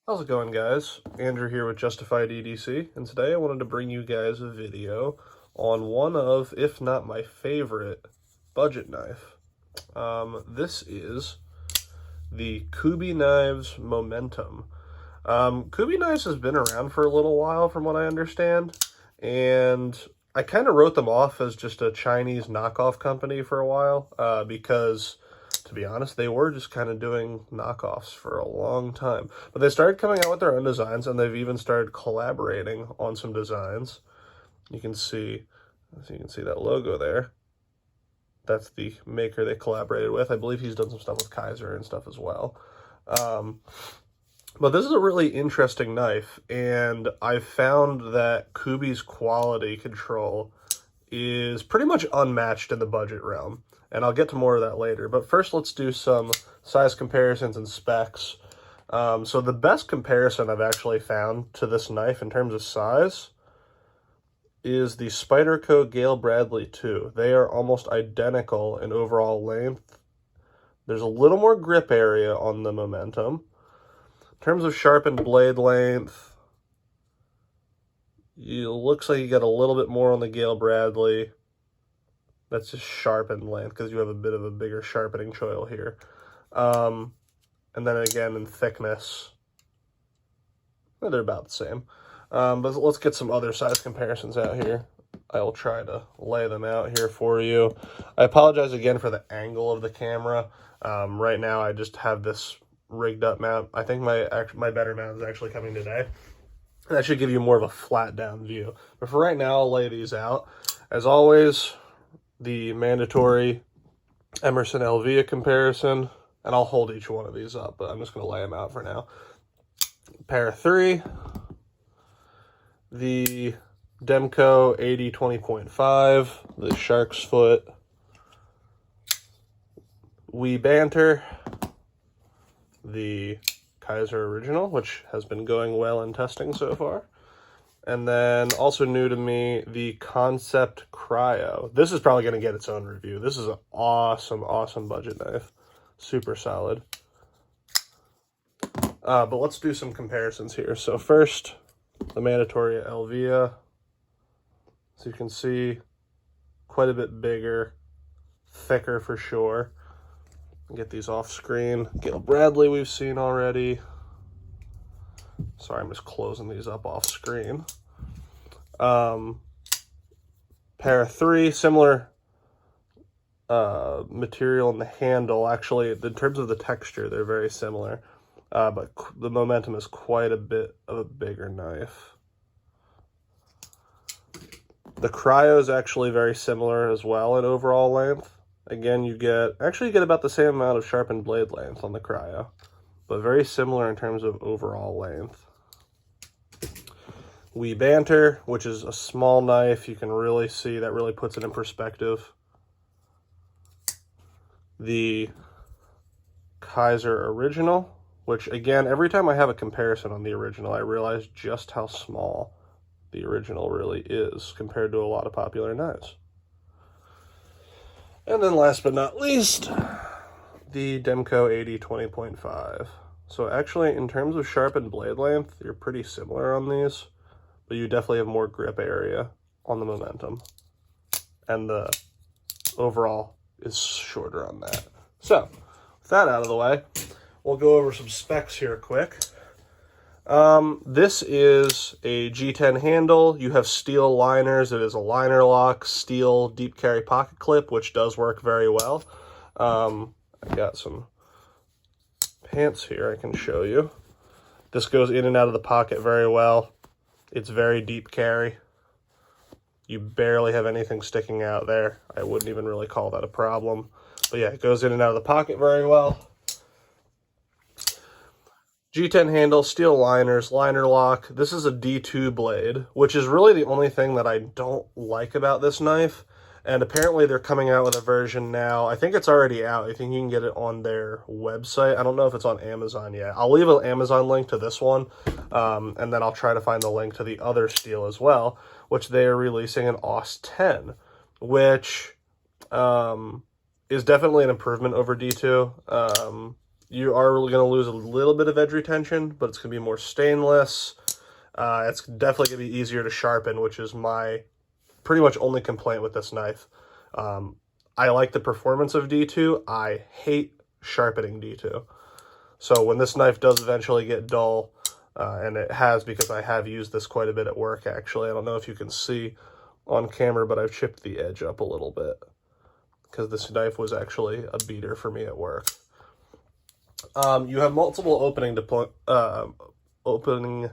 How's it going, guys? Andrew here with Justified EDC, and today I wanted to bring you guys a video on one of, if not my favorite, budget knife. This is the Kubey Knives Momentum. Kubey Knives has been around for a little while, from what I understand, and I kind of wrote them off as just a Chinese knockoff company for a while, because to be honest, they were just kind of doing knockoffs for a long time. But they started coming out with their own designs, and they've even started collaborating on some designs. You can see, so you can see that logo there. That's the maker they collaborated with. I believe he's done some stuff with Kaiser and stuff as well. But this is a really interesting knife, and I've found that Kubey's quality control is pretty much unmatched in the budget realm. And I'll get to more of that later. But first, let's do some size comparisons and specs. So the best comparison I've actually found to this knife in terms of size is the Spyderco Gale Bradley 2. They are almost identical in overall length. There's a little more grip area on the Momentum. In terms of sharpened blade length, it looks like you get a little bit more on the Gale Bradley. That's just sharpened length because you have a bit of a bigger sharpening choil here. And then again in thickness, they're about the same. But let's get some other size comparisons out here. I'll try to lay them out here for you. I apologize again for the angle of the camera. Right now I just have this rigged up mount. I think my better mount is actually coming today. That should give you more of a flat down view. But for right now, I'll lay these out. As always, the mandatory Emerson Elvia comparison, and I'll hold each one of these up, but I'm just going to lay them out for now. Pair 3, the Demco 80-20.5, the Shark's Foot, We Banter, the Kaiser Original, which has been going well in testing so far. And then also new to me, the Concept Cryo. This is probably going to get its own review. This is an awesome, awesome budget knife. Super solid. But let's do some comparisons here. So first, the mandatory Elvia. So you can see quite a bit bigger, thicker for sure. Get these off screen. Gale Bradley we've seen already. Sorry, I'm just closing these up off screen. Pair 3, similar material in the handle. Actually, in terms of the texture, they're very similar. But the Momentum is quite a bit of a bigger knife. The Cryo is actually very similar as well in overall length. Again, you get about the same amount of sharpened blade length on the Cryo, but very similar in terms of overall length. We Banter, which is a small knife, you can really see that really puts it in perspective. The Kaiser Original, which again, every time I have a comparison on the original, I realize just how small the original really is compared to a lot of popular knives. And then last but not least, the Demco 80-20.5. So actually, in terms of sharpened blade length, you're pretty similar on these, but you definitely have more grip area on the Momentum. And the overall is shorter on that. So, with that out of the way, we'll go over some specs here quick. This is a G10 handle. You have steel liners. It is a liner lock, steel deep carry pocket clip, which does work very well. I've got some pants here I can show you. This goes in and out of the pocket very well. It's very deep carry. You barely have anything sticking out there. I wouldn't even really call that a problem. But yeah, it goes in and out of the pocket very well. G10 handle, steel liners, liner lock. This is a D2 blade, which is really the only thing that I don't like about this knife. And apparently they're coming out with a version now. I think it's already out. I think you can get it on their website. I don't know if it's on Amazon yet. I'll leave an Amazon link to this one, and then I'll try to find the link to the other steel as well, which they are releasing an AUS 10, which is definitely an improvement over D2. you are really going to lose a little bit of edge retention, but it's going to be more stainless. It's definitely going to be easier to sharpen, which is my pretty much only complaint with this knife. I like the performance of D2. I hate sharpening D2. So when this knife does eventually get dull, and it has because I have used this quite a bit at work, actually. I don't know if you can see on camera, but I've chipped the edge up a little bit because this knife was actually a beater for me at work. You have multiple opening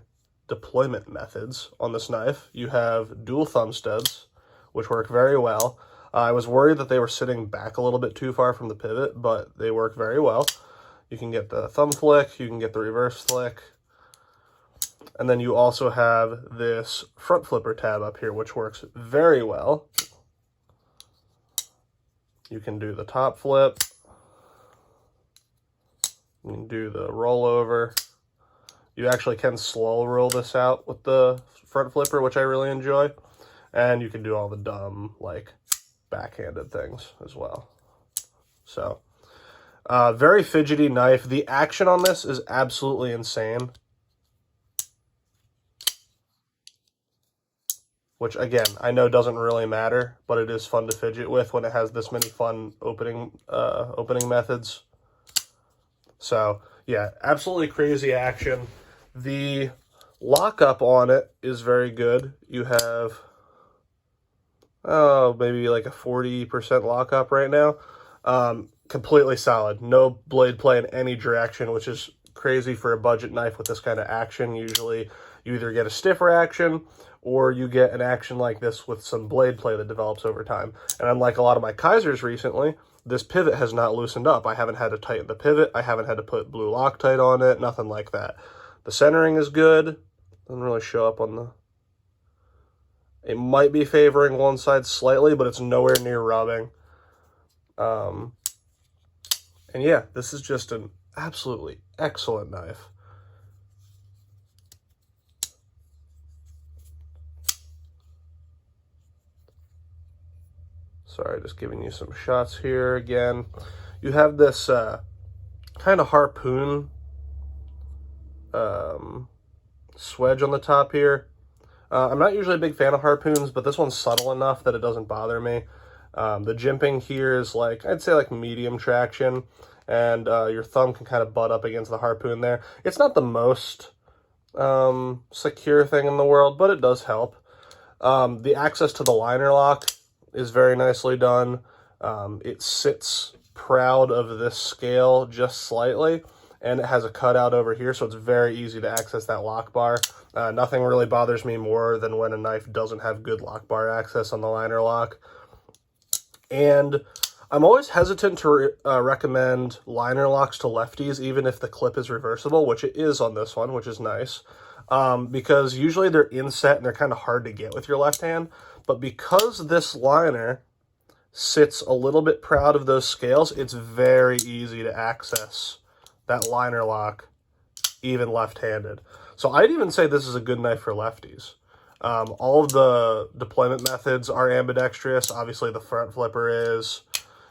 deployment methods on this knife. You have dual thumb studs, which work very well. I was worried that they were sitting back a little bit too far from the pivot, but they work very well. You can get the thumb flick, you can get the reverse flick, and then you also have this front flipper tab up here, which works very well. You can do the top flip, you can do the rollover. You actually can slow roll this out with the front flipper, which I really enjoy. And you can do all the dumb, like, backhanded things as well. So, very fidgety knife. The action on this is absolutely insane. Which, again, I know doesn't really matter, but it is fun to fidget with when it has this many fun opening methods. So, yeah, absolutely crazy action. The lockup on it is very good. You have, maybe like a 40% lockup right now. Completely solid. No blade play in any direction, which is crazy for a budget knife with this kind of action. Usually you either get a stiffer action or you get an action like this with some blade play that develops over time. And unlike a lot of my Kaisers recently, this pivot has not loosened up. I haven't had to tighten the pivot. I haven't had to put blue Loctite on it. Nothing like that. The centering is good. Doesn't really show up on the... It might be favoring one side slightly, but it's nowhere near rubbing. And yeah, this is just an absolutely excellent knife. Sorry, just giving you some shots here again. You have this kind of harpoon swedge on the top here. I'm not usually a big fan of harpoons, but this one's subtle enough that it doesn't bother me. The jimping here is like, I'd say like medium traction, and your thumb can kind of butt up against the harpoon there. It's not the most secure thing in the world, but it does help. The access to the liner lock is very nicely done. It sits proud of this scale just slightly, and it has a cutout over here, so it's very easy to access that lock bar. Nothing really bothers me more than when a knife doesn't have good lock bar access on the liner lock. And I'm always hesitant to recommend liner locks to lefties, even if the clip is reversible, which it is on this one, which is nice. Because usually they're inset and they're kind of hard to get with your left hand. But because this liner sits a little bit proud of those scales, it's very easy to access that liner lock, even left-handed. So I'd even say this is a good knife for lefties. All of the deployment methods are ambidextrous. Obviously, the front flipper is.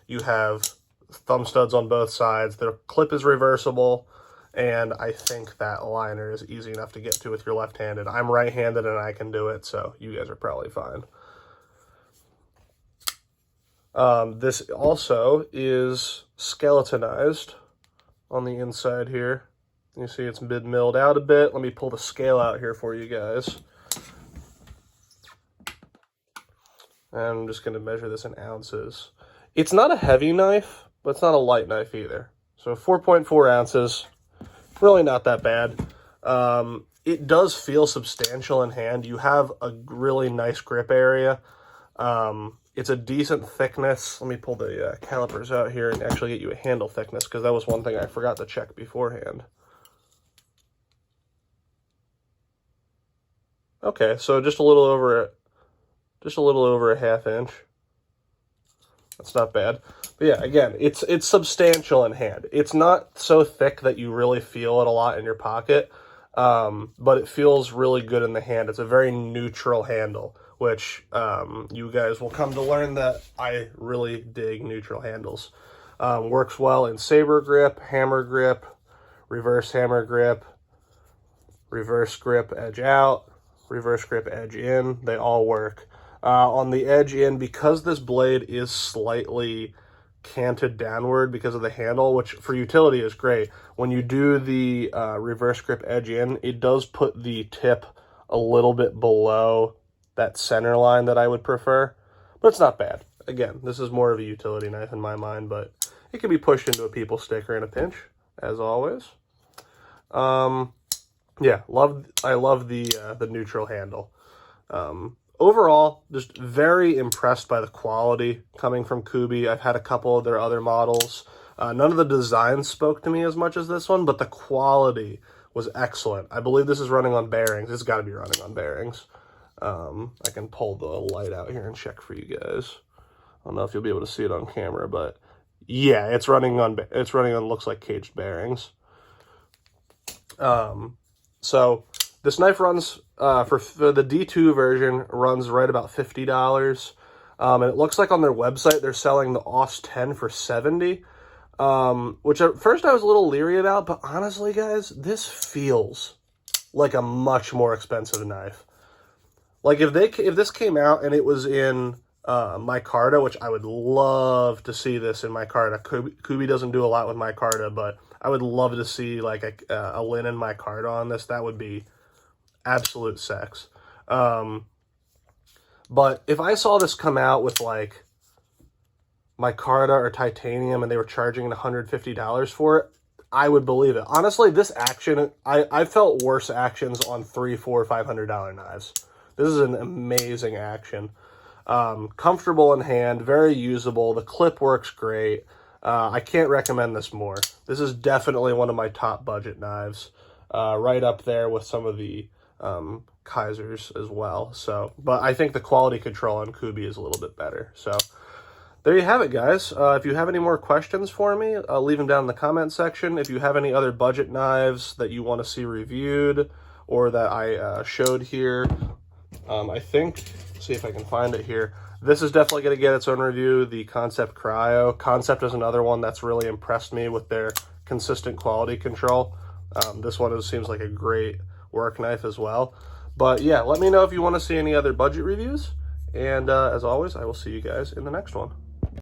You have thumb studs on both sides. The clip is reversible. And I think that liner is easy enough to get to with your left-handed. I'm right-handed and I can do it, so you guys are probably fine. This also is skeletonized on the inside here. You see it's mid-milled out a bit. Let me pull the scale out here for you guys. And I'm just going to measure this in ounces. It's not a heavy knife, but it's not a light knife either. So 4.4 ounces. Really not that bad. It does feel substantial in hand. You have a really nice grip area. It's a decent thickness. Let me pull the calipers out here and actually get you a handle thickness, because that was one thing I forgot to check beforehand. Okay, so just a little over a half inch. That's not bad. But yeah, again, it's substantial in hand. It's not so thick that you really feel it a lot in your pocket, but it feels really good in the hand. It's a very neutral handle, which you guys will come to learn that I really dig neutral handles. Works well in saber grip, hammer grip, reverse hammer grip, reverse grip edge out, reverse grip edge in. They all work. On the edge in, because this blade is slightly canted downward because of the handle, which for utility is great, when you do the reverse grip edge in, it does put the tip a little bit below that center line that I would prefer, but it's not bad. Again, this is more of a utility knife in my mind, but it can be pushed into a people sticker in a pinch, as always. Yeah, I love the neutral handle. Overall, just very impressed by the quality coming from Kubey. I've had a couple of their other models. None of the designs spoke to me as much as this one, but the quality was excellent. I believe this is running on bearings. It's got to be running on bearings. I can pull the light out here and check for you guys. I don't know if you'll be able to see it on camera, but yeah, it's running on looks like caged bearings. So this knife runs, for the D2 version, runs right about $50. And it looks like on their website, they're selling the AUS 10 for $70. Which at first I was a little leery about, but honestly, guys, this feels like a much more expensive knife. Like if this came out and it was in micarta, which I would love to see this in micarta. Kubey doesn't do a lot with micarta, but I would love to see like a linen micarta on this. That would be absolute sex. But if I saw this come out with like micarta or titanium and they were charging $150 for it, I would believe it. Honestly, this action, I felt worse actions on $300, $400, $500 knives. This is an amazing action. Comfortable in hand, very usable. The clip works great. I can't recommend this more. This is definitely one of my top budget knives, right up there with some of the Kaisers as well. So, but I think the quality control on Kubey is a little bit better. So there you have it, guys. If you have any more questions for me, leave them down in the comment section. If you have any other budget knives that you want to see reviewed or that I showed here, I think, see if I can find it here. This is definitely going to get its own review. The Concept Cryo. Concept is another one that's really impressed me with their consistent quality control. This one seems like a great work knife as well. But yeah, let me know if you want to see any other budget reviews. And as always, I will see you guys in the next one.